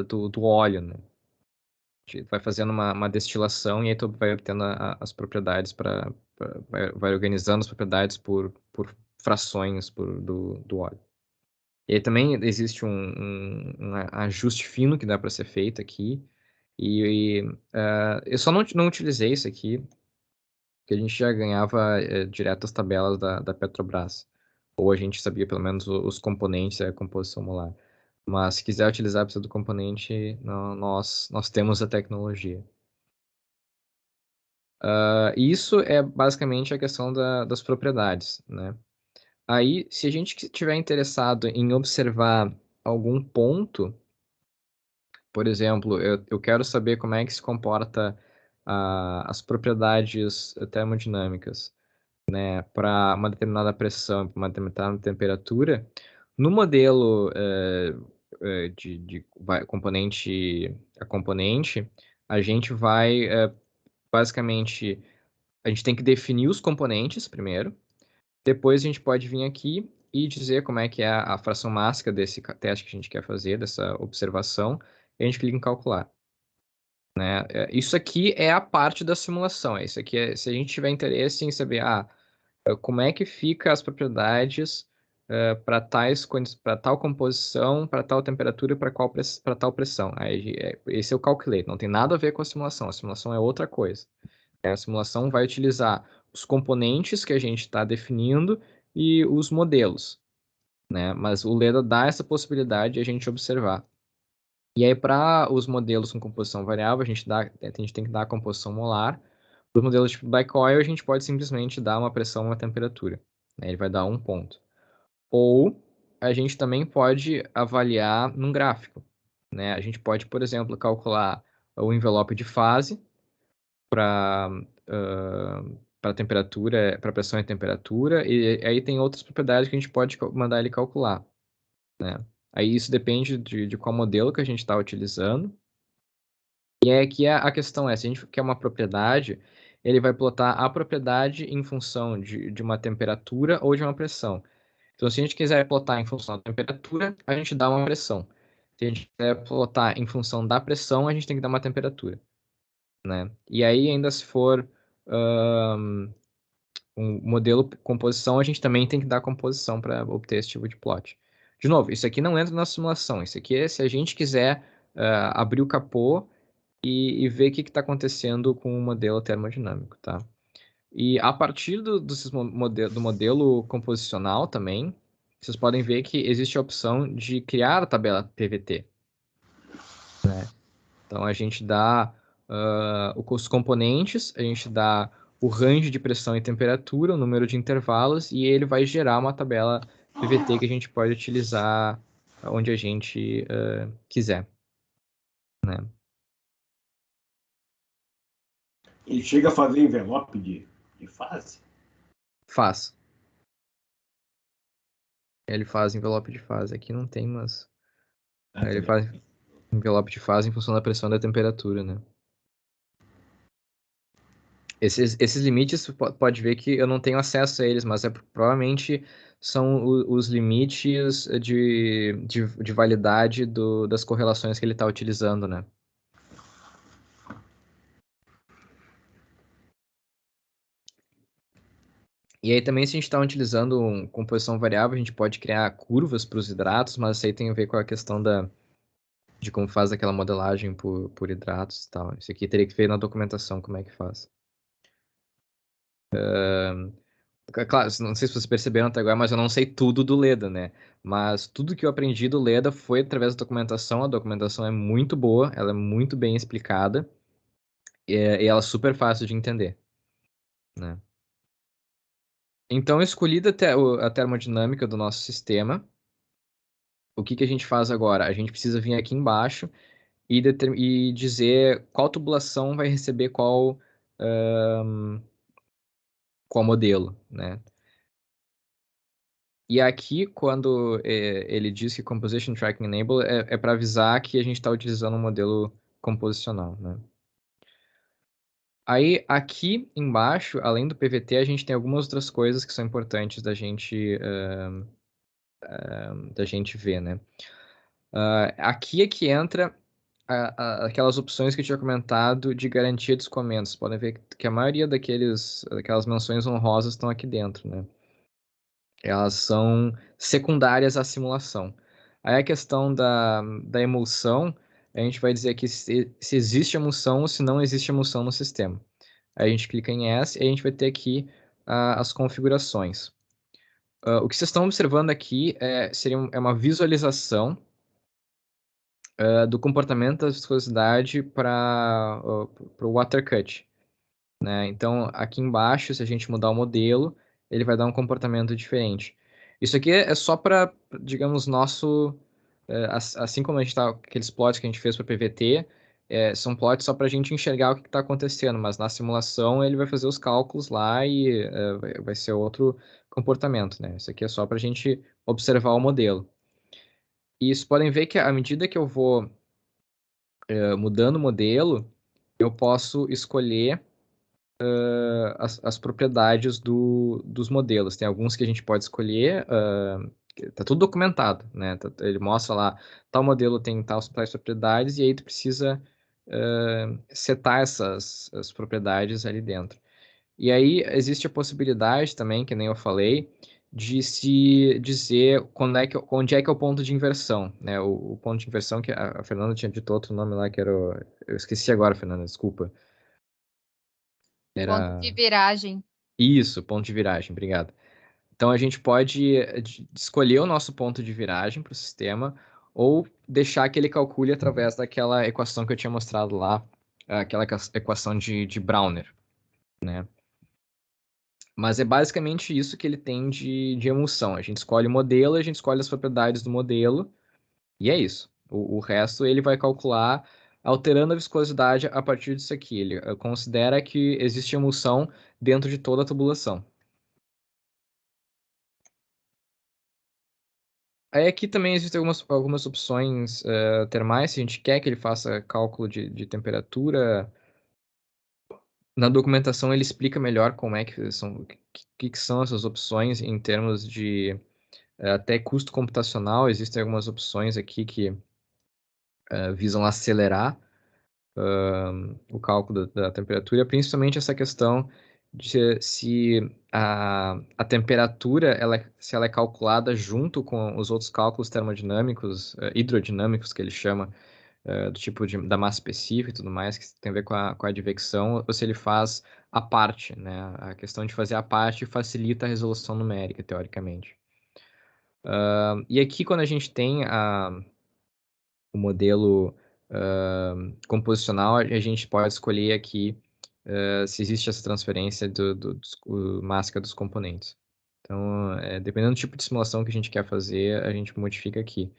do óleo, né? Tu vai fazendo uma destilação e aí tu vai obtendo as propriedades vai organizando as propriedades por frações do óleo. E aí também existe um ajuste fino que dá para ser feito aqui. Eu só não utilizei isso aqui, porque a gente já ganhava direto as tabelas da Petrobras. Ou a gente sabia pelo menos os componentes e a composição molar. Mas se quiser utilizar, precisa do componente, nós temos a tecnologia. E isso é basicamente a questão das propriedades, né? Aí, se a gente estiver interessado em observar algum ponto, por exemplo, eu quero saber como é que se comporta as propriedades termodinâmicas, né, para uma determinada pressão, para uma determinada temperatura, no modelo componente a componente, a gente vai basicamente, a gente tem que definir os componentes primeiro, depois a gente pode vir aqui e dizer como é que é a fração mássica desse teste que a gente quer fazer, dessa observação, e a gente clica em calcular, né? Isso aqui é a parte da simulação. Isso aqui se a gente tiver interesse em saber, como é que fica as propriedades para tal composição, para tal temperatura, para tal pressão. Aí, esse é o calculate, não tem nada a ver com a simulação é outra coisa. A simulação vai utilizar os componentes que a gente está definindo e os modelos, né? Mas o Leda dá essa possibilidade de a gente observar. E aí, para os modelos com composição variável, a gente tem que dar a composição molar. Para os modelos tipo Black Oil, a gente pode simplesmente dar uma pressão e uma temperatura, né? Ele vai dar um ponto. Ou a gente também pode avaliar num gráfico, né? A gente pode, por exemplo, calcular o envelope de fase para para temperatura, para pressão e temperatura, e aí tem outras propriedades que a gente pode mandar ele calcular, né? Aí isso depende de qual modelo que a gente está utilizando. E aí aqui a questão se a gente quer uma propriedade, ele vai plotar a propriedade em função de uma temperatura ou de uma pressão. Então, se a gente quiser plotar em função da temperatura, a gente dá uma pressão. Se a gente quiser plotar em função da pressão, a gente tem que dar uma temperatura, né? E aí, ainda se for um modelo composição, a gente também tem que dar composição para obter esse tipo de plot. De novo, isso aqui não entra na simulação. Isso aqui é se a gente quiser abrir o capô e ver o que está acontecendo com o modelo termodinâmico, tá? E a partir do modelo composicional também, vocês podem ver que existe a opção de criar a tabela PVT, né? Então a gente dá os componentes, a gente dá o range de pressão e temperatura, o número de intervalos, e ele vai gerar uma tabela PVT que a gente pode utilizar onde a gente quiser, né? Ele chega a fazer envelope de fase? Faz. Ele faz envelope de fase. Aqui não tem, mas ele Também. faz envelope de fase em função da pressão e da temperatura, né? Esses limites, pode ver que eu não tenho acesso a eles, mas provavelmente são os limites de validade das correlações que ele está utilizando, né? E aí também, se a gente está utilizando composição variável, a gente pode criar curvas para os hidratos, mas isso aí tem a ver com a questão de como faz aquela modelagem por hidratos e tal. Isso aqui teria que ver na documentação como é que faz. Claro, não sei se vocês perceberam até agora, mas eu não sei tudo do Leda, né? Mas tudo que eu aprendi do Leda foi através da documentação. A documentação é muito boa, ela é muito bem explicada e ela é super fácil de entender, né? Então, escolhida a termodinâmica do nosso sistema, o que que a gente faz agora? A gente precisa vir aqui embaixo e dizer qual tubulação vai receber qual modelo, né? E aqui, quando ele diz que Composition Tracking Enable, é para avisar que a gente está utilizando um modelo composicional, né? Aí, aqui embaixo, além do PVT, a gente tem algumas outras coisas que são importantes da gente ver, né? Aqui é que entra aquelas opções que eu tinha comentado de garantia de escoamentos. Podem ver que a maioria daquelas menções honrosas estão aqui dentro, né? Elas são secundárias à simulação. Aí a questão da emulsão, a gente vai dizer aqui se existe emulsão ou se não existe emulsão no sistema. Aí a gente clica em S e a gente vai ter aqui as configurações. O que vocês estão observando aqui é uma visualização do comportamento da viscosidade para o water cut, né? Então, aqui embaixo, se a gente mudar o modelo, ele vai dar um comportamento diferente. Isso aqui é só para, digamos, assim como a gente tá, aqueles plots que a gente fez para PVT, são plots só para a gente enxergar o que está acontecendo, mas na simulação ele vai fazer os cálculos lá e vai ser outro comportamento, né? Isso aqui é só para a gente observar o modelo. E vocês podem ver que à medida que eu vou mudando o modelo, eu posso escolher as propriedades dos modelos. Tem alguns que a gente pode escolher, tá tudo documentado, né? Ele mostra lá, tal modelo tem tais propriedades, e aí tu precisa setar as propriedades ali dentro. E aí existe a possibilidade também, que nem eu falei, de se dizer onde é que é o ponto de inversão, né? O ponto de inversão que a Fernanda tinha dito outro nome lá, que era eu esqueci agora, Fernanda, desculpa. Ponto de Era viragem. isso, ponto de viragem, obrigado. Então a gente pode escolher o nosso ponto de viragem para o sistema ou deixar que ele calcule através daquela equação que eu tinha mostrado lá, aquela equação de Browner, né? Mas é basicamente isso que ele tem de emulsão. A gente escolhe o modelo, a gente escolhe as propriedades do modelo, e é isso. O resto ele vai calcular alterando a viscosidade a partir disso aqui. Ele considera que existe emulsão dentro de toda a tubulação. Aí aqui também existem algumas opções termais, se a gente quer que ele faça cálculo de temperatura. Na documentação ele explica melhor como é que são, que são essas opções em termos de até custo computacional. Existem algumas opções aqui que visam acelerar o cálculo da temperatura, principalmente essa questão de se a temperatura se ela é calculada junto com os outros cálculos termodinâmicos, hidrodinâmicos que ele chama, do tipo da massa específica e tudo mais, que tem a ver com a advecção, ou se ele faz a parte, né? A questão de fazer a parte facilita a resolução numérica, teoricamente. E aqui, quando a gente tem o modelo composicional, a gente pode escolher aqui se existe essa transferência mássica dos componentes. Então, dependendo do tipo de simulação que a gente quer fazer, a gente modifica aqui.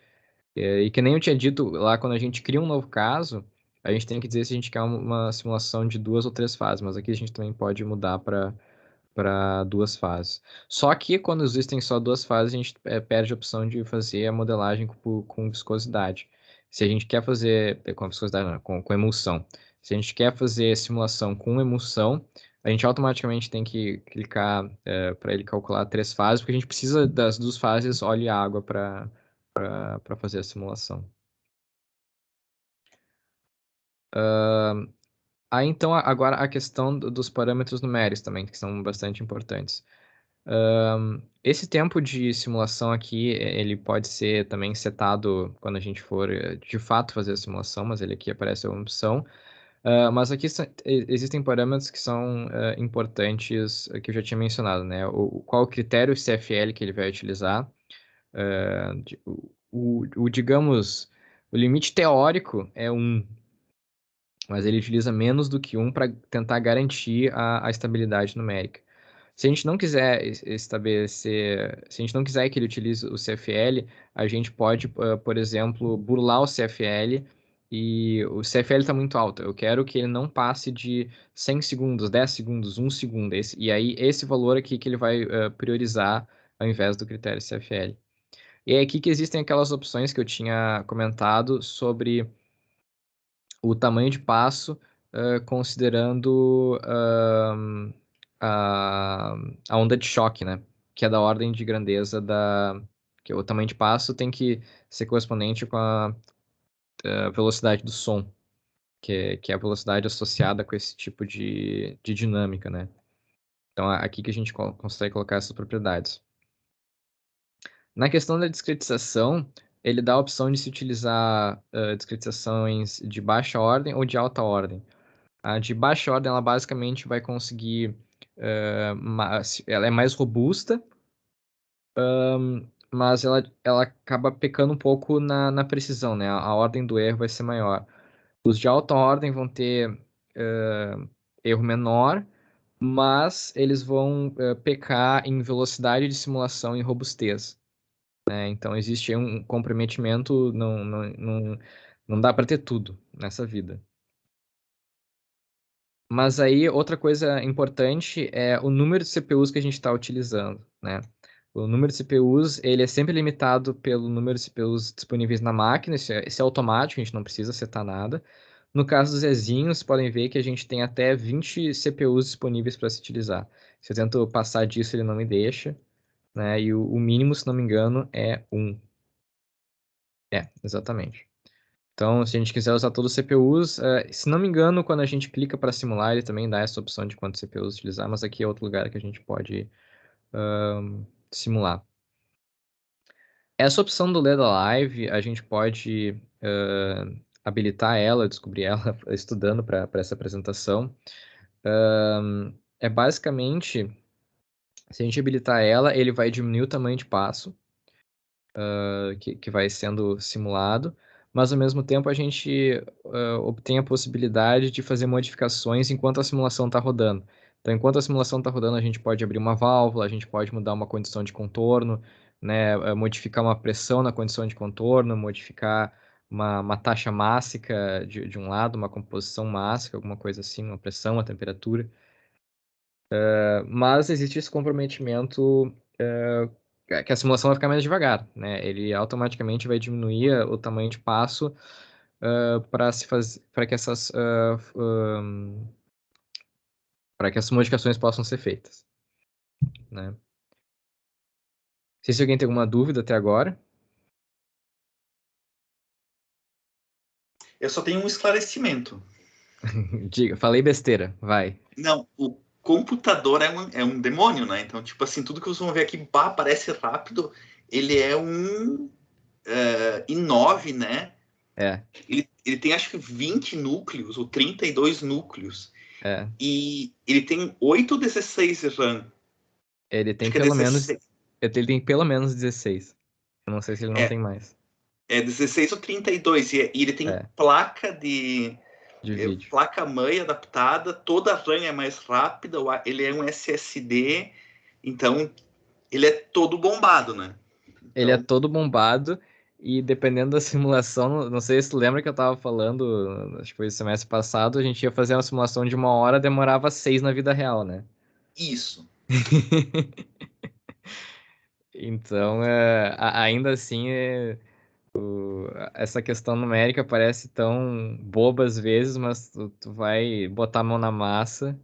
E que nem eu tinha dito lá, quando a gente cria um novo caso, a gente tem que dizer se a gente quer uma simulação de 2 ou 3 fases, mas aqui a gente também pode mudar para 2 fases. Só que quando existem só 2 fases, a gente perde a opção de fazer a modelagem com viscosidade. Se a gente quer fazer com viscosidade, não, com emulsão. Se a gente quer fazer simulação com emulsão, a gente automaticamente tem que clicar para ele calcular 3 fases, porque a gente precisa das 2 fases óleo e água para fazer a simulação. Aí então agora a questão dos parâmetros numéricos também, que são bastante importantes. Esse tempo de simulação aqui, ele pode ser também setado quando a gente for de fato fazer a simulação, mas ele aqui aparece uma opção. Mas aqui existem parâmetros que são importantes, que eu já tinha mencionado, né? Qual o critério CFL que ele vai utilizar. Digamos, o limite teórico é 1, mas ele utiliza menos do que 1 para tentar garantir a estabilidade numérica. Se a gente não quiser estabelecer, se a gente não quiser que ele utilize o CFL, a gente pode, por exemplo, burlar o CFL, e o CFL está muito alto. Eu quero que ele não passe de 100 segundos, 10 segundos, 1 segundo. E aí, esse valor aqui que ele vai priorizar ao invés do critério CFL. E é aqui que existem aquelas opções que eu tinha comentado sobre o tamanho de passo, considerando a onda de choque, né? Que é da ordem de grandeza que o tamanho de passo tem que ser correspondente com a velocidade do som, que é a velocidade associada com esse tipo de dinâmica, né? Então, é aqui que a gente consegue colocar essas propriedades. Na questão da discretização, ele dá a opção de se utilizar discretizações de baixa ordem ou de alta ordem. A de baixa ordem, ela basicamente vai conseguir... ela é mais robusta, mas ela acaba pecando um pouco na precisão, né? A ordem do erro vai ser maior. Os de alta ordem vão ter erro menor, mas eles vão pecar em velocidade de simulação e robustez, né? Então existe aí um comprometimento, não dá para ter tudo nessa vida. Mas aí outra coisa importante é o número de CPUs que a gente está utilizando, né? O número de CPUs, ele é sempre limitado pelo número de CPUs disponíveis na máquina, isso é automático, a gente não precisa setar nada. No caso dos Zezinhos, podem ver que a gente tem até 20 CPUs disponíveis para se utilizar. Se eu tento passar disso, ele não me deixa, né? E o mínimo, se não me engano, é 1. Exatamente. Então, se a gente quiser usar todos os CPUs, se não me engano, quando a gente clica para simular, ele também dá essa opção de quantos CPUs utilizar, mas aqui é outro lugar que a gente pode simular. Essa opção do Leda Live, a gente pode habilitar ela, descobrir ela estudando para essa apresentação. É basicamente, se a gente habilitar ela, ele vai diminuir o tamanho de passo que vai sendo simulado, mas ao mesmo tempo a gente obtém a possibilidade de fazer modificações enquanto a simulação está rodando. Então, enquanto a simulação está rodando, a gente pode abrir uma válvula, a gente pode mudar uma condição de contorno, né, modificar uma pressão na condição de contorno, modificar uma taxa mássica de um lado, uma composição mássica, alguma coisa assim, uma pressão, uma temperatura. Mas existe esse comprometimento que a simulação vai ficar mais devagar, né? Ele automaticamente vai diminuir o tamanho de passo para que essas modificações possam ser feitas, né? Não sei se alguém tem alguma dúvida até agora. Eu só tenho um esclarecimento. Diga, falei besteira, vai. Não, o computador é um demônio, né? Então, tipo assim, tudo que vocês vão ver aqui, parece rápido, ele é um i9, né? Ele tem acho que 20 núcleos, ou 32 núcleos. E ele tem 8 ou 16 RAM. Ele tem pelo menos 16. Eu não sei se ele não tem mais. É 16 ou 32. E ele tem placa de vídeo. Placa-mãe adaptada, toda a RAM é mais rápida, ele é um SSD, então ele é todo bombado, né? Então... Ele é todo bombado e dependendo da simulação, não sei se tu lembra que eu tava falando, acho que foi o semestre passado, a gente ia fazer uma simulação de 1 hora, demorava 6 na vida real, né? Isso. Então, ainda assim, essa questão numérica parece tão boba às vezes, mas tu vai botar a mão na massa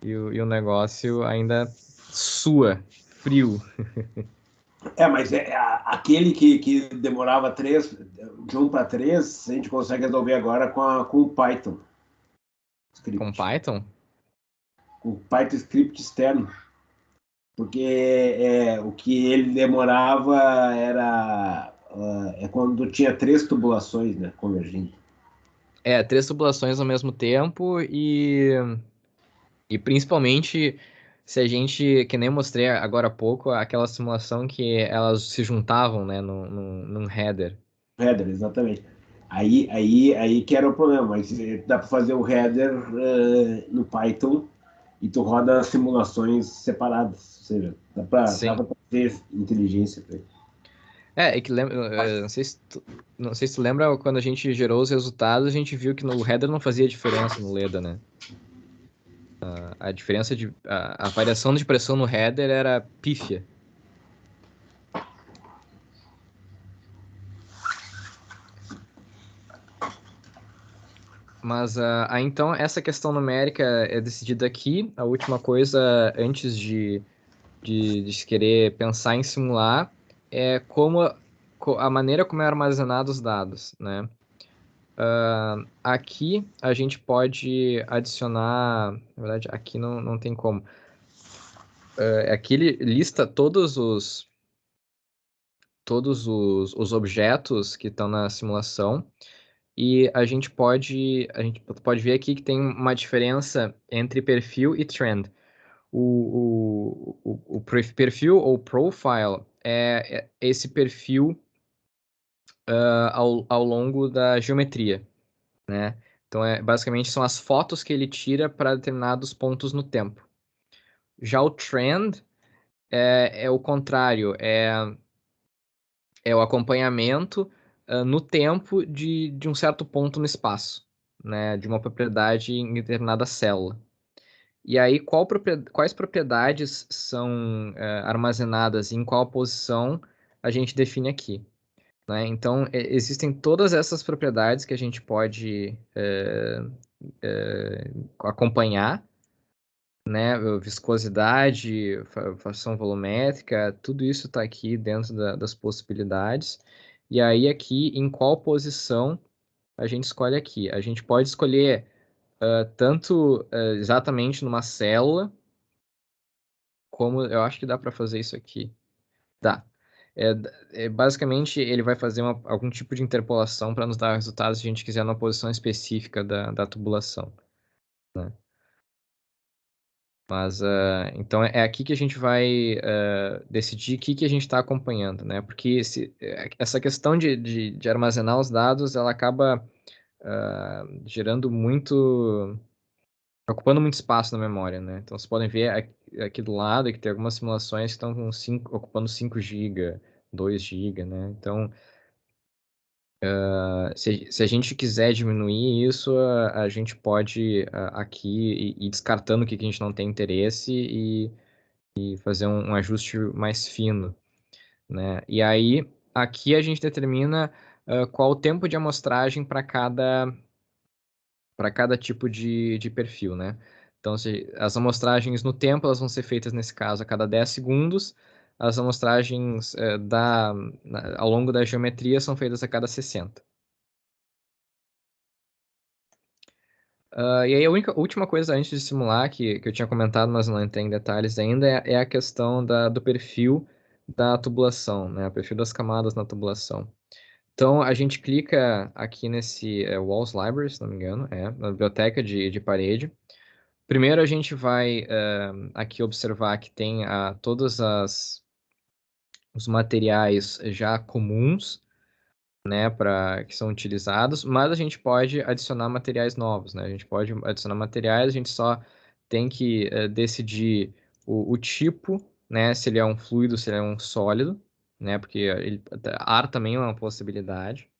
e o negócio ainda sua, frio. Mas aquele que demorava de 1 para 3, a gente consegue resolver agora com o Python. Script. Com Python? Com o Python Script externo. Porque o que ele demorava era quando tinha 3 tubulações, né, convergindo. 3 tubulações ao mesmo tempo e principalmente se a gente, que nem eu mostrei agora há pouco, aquela simulação que elas se juntavam, né, num header. Header, exatamente. Aí que era o problema, mas dá para fazer o header no Python e tu roda simulações separadas, ou seja, dá para fazer inteligência para ele. Que lembra, não sei se tu lembra quando a gente gerou os resultados, a gente viu que no header não fazia diferença no Leda, né? A diferença a variação de pressão no header era pífia. Mas então essa questão numérica é decidida aqui. A última coisa, antes de se querer pensar em simular, é como a maneira como é armazenado os dados, né? Aqui a gente pode adicionar, na verdade aqui não tem como. Aqui ele lista todos os objetos que estão na simulação e a gente pode ver aqui que tem uma diferença entre perfil e trend. O perfil ou profile é esse perfil ao longo da geometria, né? Então, basicamente, são as fotos que ele tira para determinados pontos no tempo. Já o trend é o contrário, é o acompanhamento no tempo de um certo ponto no espaço, né? De uma propriedade em determinada célula. E aí, quais propriedades são armazenadas em qual posição a gente define aqui, né? Então, existem todas essas propriedades que a gente pode acompanhar, né? Viscosidade, fração volumétrica, tudo isso está aqui dentro das possibilidades. E aí, aqui, em qual posição a gente escolhe aqui? A gente pode escolher tanto exatamente numa célula, como eu acho que dá para fazer isso aqui. Dá. Basicamente, ele vai fazer algum tipo de interpolação para nos dar resultados se a gente quiser numa posição específica da tubulação, né? Mas, então, é aqui que a gente vai decidir o que a gente está acompanhando, né? Porque essa questão de armazenar os dados, ela acaba gerando ocupando muito espaço na memória, né? Então, vocês podem ver aqui do lado que tem algumas simulações que estão ocupando 5 GB, 2 GB, né? Então, se a gente quiser diminuir isso, a gente pode aqui ir descartando o que a gente não tem interesse e fazer um ajuste mais fino, né? E aí, aqui a gente determina qual o tempo de amostragem para cada tipo de perfil, né? Então, as amostragens no tempo, elas vão ser feitas, nesse caso, a cada 10 segundos. As amostragens ao longo da geometria são feitas a cada 60. E aí, a última coisa antes de simular, que eu tinha comentado, mas não entrei em detalhes ainda, é a questão do perfil da tubulação, né? O perfil das camadas na tubulação. Então, a gente clica aqui nesse Walls Library, se não me engano, na biblioteca de parede. Primeiro, a gente vai aqui observar que tem todos os materiais já comuns, né, que são utilizados, mas a gente pode adicionar materiais novos, né? A gente pode adicionar materiais, a gente só tem que decidir o tipo, né, se ele é um fluido, se ele é um sólido, né, porque ar também é uma possibilidade.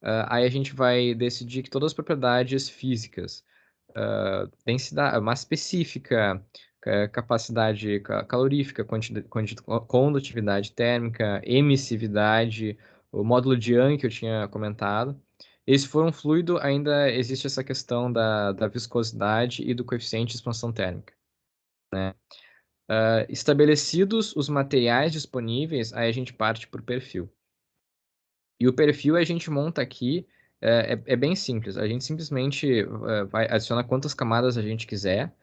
Aí a gente vai decidir que todas as propriedades físicas, densidade, massa específica, capacidade calorífica, condutividade térmica, emissividade, o módulo de Young que eu tinha comentado. E se for um fluido, ainda existe essa questão da viscosidade e do coeficiente de expansão térmica, né? Estabelecidos os materiais disponíveis, aí a gente parte para o perfil. E o perfil a gente monta aqui, é bem simples. A gente simplesmente vai adicionar quantas camadas a gente quiser,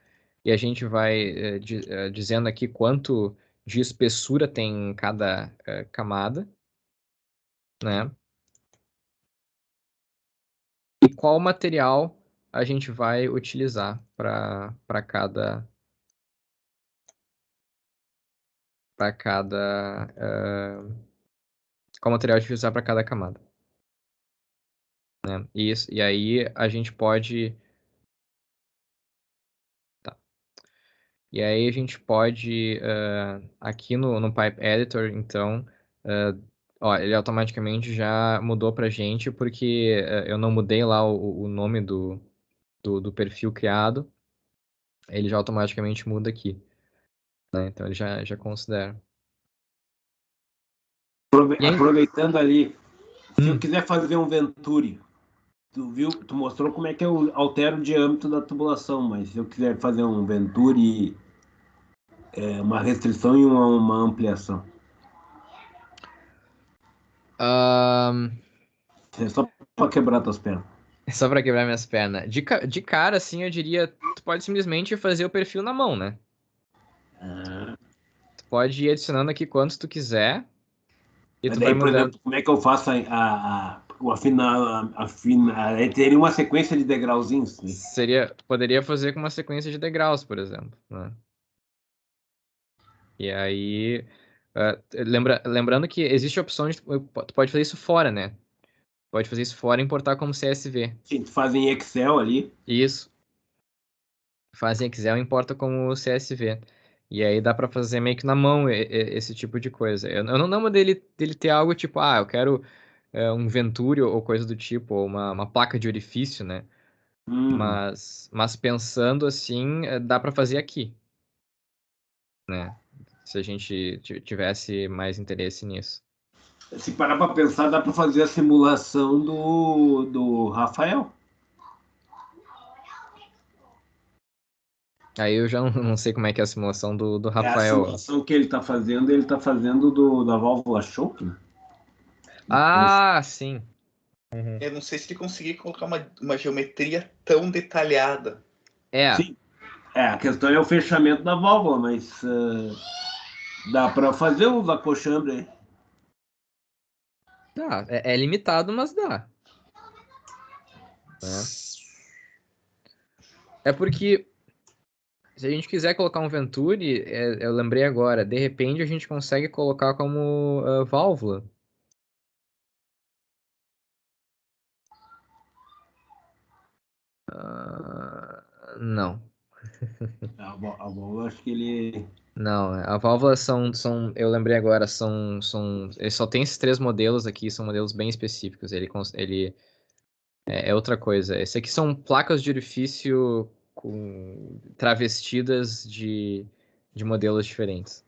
e a gente vai dizendo aqui quanto de espessura tem cada camada, né? E qual material a gente vai utilizar para cada qual material a gente vai utilizar para cada camada, né? E aí a gente pode E aí a gente pode, aqui no Pipe Editor, então, ó, ele automaticamente já mudou pra gente, porque eu não mudei lá o nome do perfil criado, ele já automaticamente muda aqui, né? Então ele já considera. Aproveitando ali, se eu quiser fazer um Venturi, tu mostrou como é que eu altero o diâmetro da tubulação, mas se eu quiser fazer um Venturi, uma restrição e uma ampliação. É só pra quebrar tuas pernas. É só pra quebrar minhas pernas. De cara, assim, eu diria, tu pode simplesmente fazer o perfil na mão, né? Tu pode ir adicionando aqui quantos tu quiser e Mas tu vai daí, por mudando. exemplo, como é que eu faço o teria uma sequência de degrauzinhos, né? Tu poderia fazer com uma sequência de degraus, por exemplo, né? E aí, lembrando que existe a opção de tu pode fazer isso fora, né? Pode fazer isso fora e importar como CSV. Sim, tu faz em Excel ali. Isso. Faz em Excel e importa como CSV. E aí dá para fazer meio que na mão esse tipo de coisa. Eu não lembro dele ter algo tipo, eu quero um Venturi ou coisa do tipo, ou uma placa de orifício, né? Mas pensando assim, dá para fazer aqui, né? Se a gente tivesse mais interesse nisso. Se parar para pensar, dá para fazer a simulação do Rafael. Aí eu já não sei como é que é a simulação do É a Rafael. simulação que ele está fazendo da válvula choke, né? Ah, sim. Uhum. Eu não sei se ele conseguir colocar uma geometria tão detalhada. É. Sim. A questão é o fechamento da válvula, mas dá para fazer os acochambres aí. Dá. É limitado, mas dá. Né? É porque se a gente quiser colocar um Venturi, eu lembrei agora, de repente a gente consegue colocar como válvula. Não. A válvula, acho que ele. Não, a válvula eu lembrei agora, ele só tem esses 3 modelos aqui, são modelos bem específicos, ele é outra coisa. Esse aqui são placas de orifício travestidas de modelos diferentes.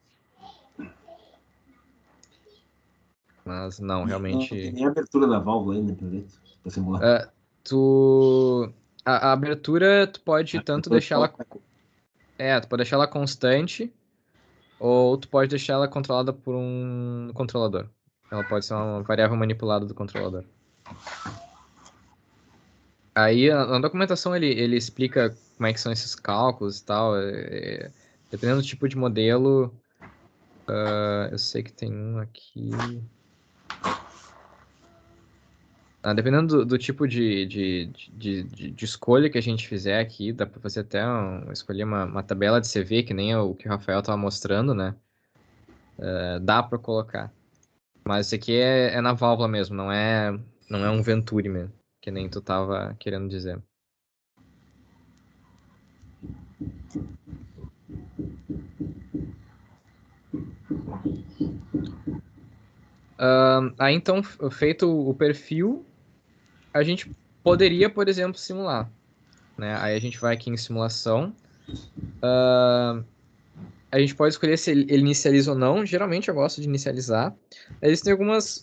Mas não, Não tem realmente. nem a abertura da válvula ainda, para simular. Uh, tu. A abertura, tu pode tanto deixar ela. Tu pode deixar ela constante, ou tu pode deixar ela controlada por um controlador. Ela pode ser uma variável manipulada do controlador. Aí, na documentação, ele explica como é que são esses cálculos e tal. Dependendo do tipo de modelo, eu sei que tem um aqui. Dependendo do tipo de escolha que a gente fizer aqui, dá para fazer até escolher uma tabela de CV, que nem o que o Rafael estava mostrando, né? Dá para colocar. Mas isso aqui é na válvula mesmo, não é um Venturi mesmo, que nem tu tava querendo dizer. Aí então, feito o perfil, a gente poderia, por exemplo, simular. Né? Aí a gente vai aqui em simulação. A gente pode escolher se ele inicializa ou não. Geralmente eu gosto de inicializar. Eles têm algumas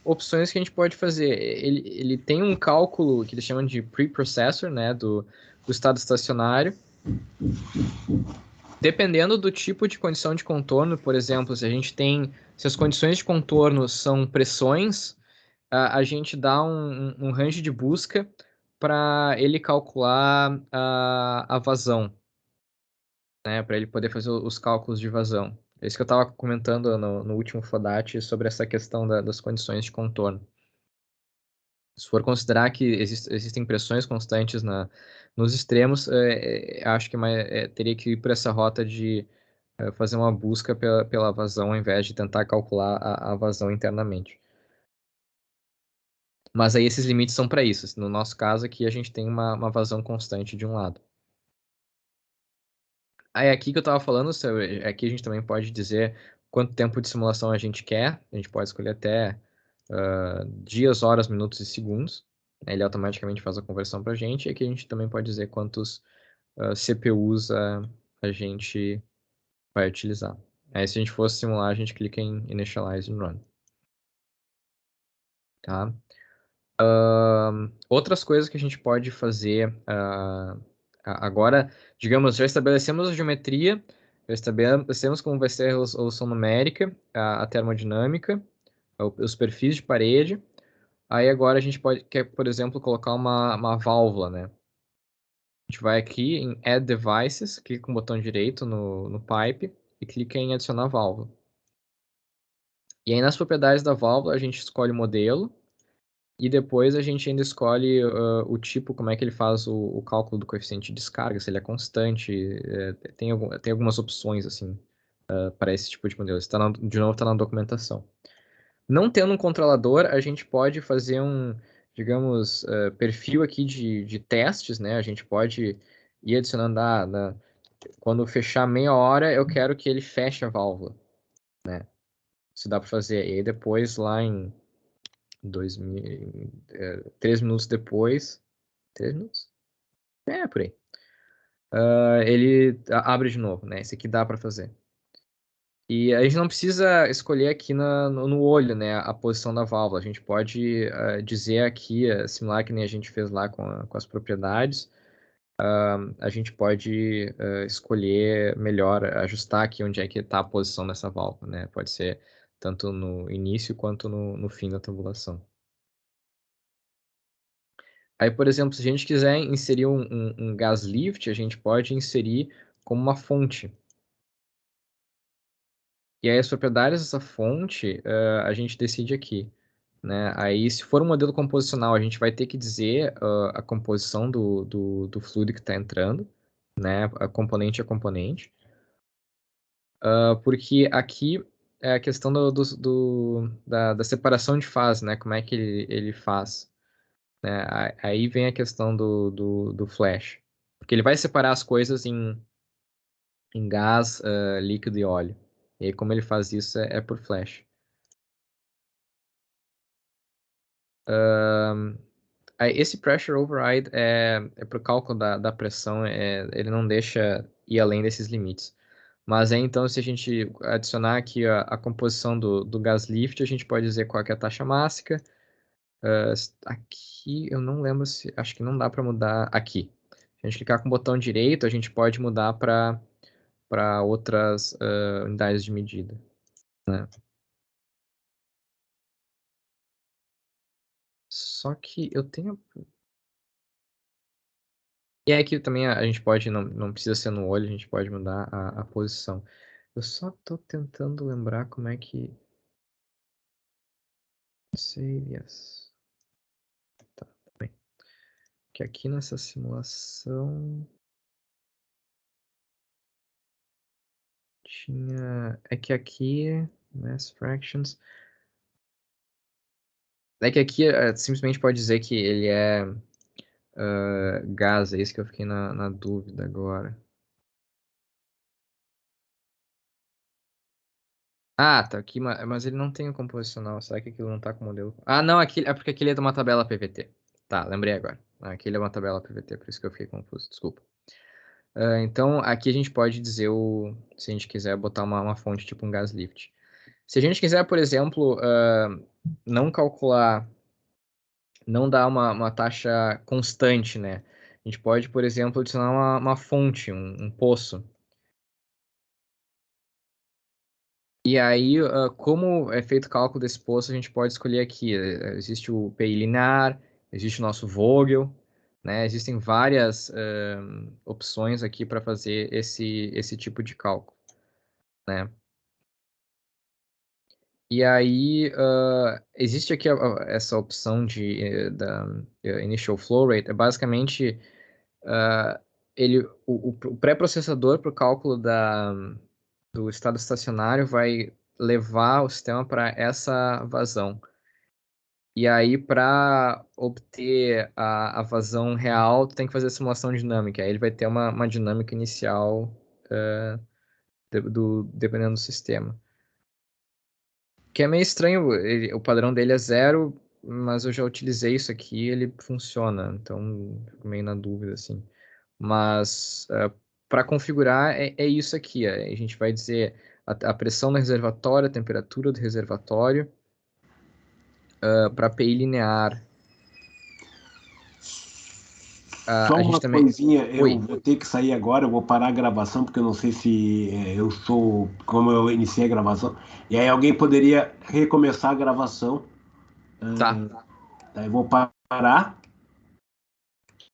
opções que a gente pode fazer. Ele tem um cálculo que eles chamam de preprocessor, né, do estado estacionário. Dependendo do tipo de condição de contorno, por exemplo, se as condições de contorno são pressões, a gente dá um range de busca para ele calcular a vazão, né, para ele poder fazer os cálculos de vazão. É isso que eu estava comentando no último FODAT sobre essa questão das condições de contorno. Se for considerar que existem pressões constantes nos extremos, acho que teria que ir por essa rota de fazer uma busca pela vazão ao invés de tentar calcular a vazão internamente. Mas aí esses limites são para isso. No nosso caso aqui, a gente tem uma vazão constante de um lado. Aí aqui que eu estava falando, aqui a gente também pode dizer quanto tempo de simulação a gente quer. A gente pode escolher até dias, horas, minutos e segundos. Ele automaticamente faz a conversão para a gente. E aqui a gente também pode dizer quantos CPUs a gente vai utilizar. Aí se a gente for simular, a gente clica em Initialize and Run. Tá? Outras coisas que a gente pode fazer agora, digamos, já estabelecemos a geometria, já estabelecemos como vai ser a resolução numérica, a termodinâmica, os perfis de parede. Aí agora a gente quer, por exemplo, colocar uma válvula, né? A gente vai aqui em Add Devices, clica com o botão direito no pipe e clica em adicionar válvula. E aí nas propriedades da válvula a gente escolhe o modelo e depois a gente ainda escolhe o tipo, como é que ele faz o cálculo do coeficiente de descarga, se ele é constante, tem algumas opções assim para esse tipo de modelo. De novo, está na documentação. Não tendo um controlador, a gente pode fazer digamos, perfil aqui de testes, né? A gente pode ir adicionando, quando fechar meia hora, eu quero que ele feche a válvula, né? Isso dá para fazer. E aí depois, lá em 3 minutos depois... 3 minutos? Por aí. Ele abre de novo, né? Esse aqui dá para fazer. E a gente não precisa escolher aqui no olho, né, a posição da válvula. A gente pode dizer aqui, similar que nem a gente fez lá com as propriedades, a gente pode escolher melhor, ajustar aqui onde é que está a posição dessa válvula, né? Pode ser tanto no início quanto no fim da tubulação. Aí, por exemplo, se a gente quiser inserir um gas lift, a gente pode inserir como uma fonte. E aí as propriedades dessa fonte, a gente decide aqui, né? Aí, se for um modelo composicional, a gente vai ter que dizer a composição do fluido que está entrando, né? A componente a componente. Porque aqui é a questão da separação de fase, né? Como é que ele faz, né? Aí vem a questão do flash. Porque ele vai separar as coisas em gás, líquido e óleo. E aí, como ele faz isso, é por flash. Esse pressure override é para o cálculo da pressão, ele não deixa ir além desses limites. Mas aí, então, se a gente adicionar aqui a composição do gas lift, a gente pode dizer qual é a taxa máxima. Aqui, eu não lembro se... Acho que não dá para mudar aqui. Se a gente clicar com o botão direito, a gente pode mudar para outras unidades de medida, né? Só que eu tenho... E aí aqui também a gente pode, não precisa ser no olho, a gente pode mudar a posição. Eu só tô tentando lembrar como é que... Save, yes. Tá bem. Que aqui nessa simulação... Tinha... É que aqui... Mass fractions... É que aqui simplesmente pode dizer que ele é gás, é isso que eu fiquei na dúvida agora. Ah, tá aqui, mas ele não tem o composicional. Será que aquilo não tá com o modelo? Ah, não, é porque aquele é de uma tabela PVT. Tá, lembrei agora. Aquele é uma tabela PVT, por isso que eu fiquei confuso, desculpa. Então, aqui a gente pode dizer se a gente quiser botar uma fonte tipo um gas lift. Se a gente quiser, por exemplo, não calcular, não dar uma taxa constante, né? A gente pode, por exemplo, adicionar uma fonte, um poço. E aí, como é feito o cálculo desse poço, a gente pode escolher aqui. Existe o PI linear, existe o nosso Vogel, né? Existem várias opções aqui para fazer esse tipo de cálculo, né? E aí, existe aqui essa opção da Initial Flow Rate. É basicamente, o pré-processador para o cálculo do estado estacionário vai levar o sistema para essa vazão. E aí, para obter a vazão real, tu tem que fazer a simulação dinâmica. Aí ele vai ter uma dinâmica inicial dependendo do sistema. Que é meio estranho, o padrão dele é 0, mas eu já utilizei isso aqui e ele funciona. Então, fico meio na dúvida, assim. Mas, para configurar, é isso aqui. A gente vai dizer a pressão do reservatório, a temperatura do reservatório, para PI linear. Só uma coisinha, eu vou ter que sair agora, eu vou parar a gravação, porque eu não sei se como eu iniciei a gravação, e aí alguém poderia recomeçar a gravação. Tá. Daí eu vou parar,